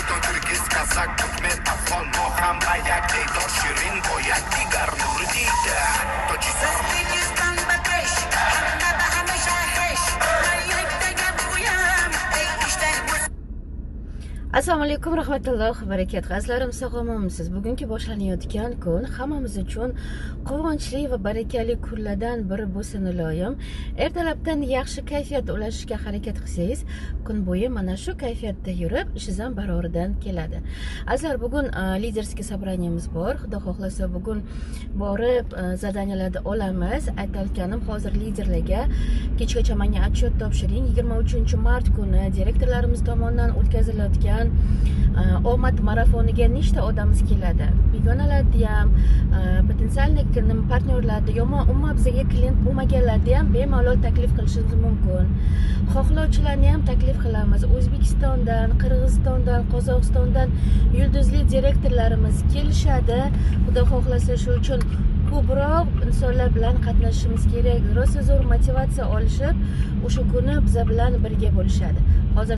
Kirgiz, Kazak, Turkmen, Afg'on, Mo'g'am, Bayak, Eydor, Shirin, Boyak, Digar, Nuriddin, Tojikiston, Batesh, hamma hamisha xesh, maylikdagi buyam, ey ishdan Assalomu alaykum, rahmatullohi va barakatuh. Azizlarim, sog'omimsiz? Bugungi boshlanayotgan kun hammamiz uchun quvonchli va barakali kunlardan biri bo'lsin iloyim. Ertalabdan yaxshi kayfiyatda ulashishga harakat qilsangiz, kun bo'yi mana shu kayfiyatda yurib, ishingiz ham baroridan keladi. Azizlar, bugun liderskiy sobraniyamiz bor. Xudo xohlasa bugun borib zadaniyalarni olamiz. Aytayotganim, hozir liderlarga kechgacha menga отчет topshiring. 23-mart kuni direktorlarimiz tomonidan o'tkazilayotgan omad marafoniga nechta odamimiz keladi? Begonalarni ham, potensialniy partnerlarni, yomon umuman bizga klient bo'lmaganlarni ham bemalol taklif qilishingiz mumkin. Xohlovchilarni ham taklif qilamiz. O'zbekistondan, Qirg'izistondan, Qozog'istondan yulduzli direktorlarimiz kelishadi. Xudo xohlasa shu uchun ko'proq insonlar bilan qatnashishimiz kerak. Rosa zo'r motivatsiya olishib, o'sha kuni biz bilan birga bo'lishadi. Hozir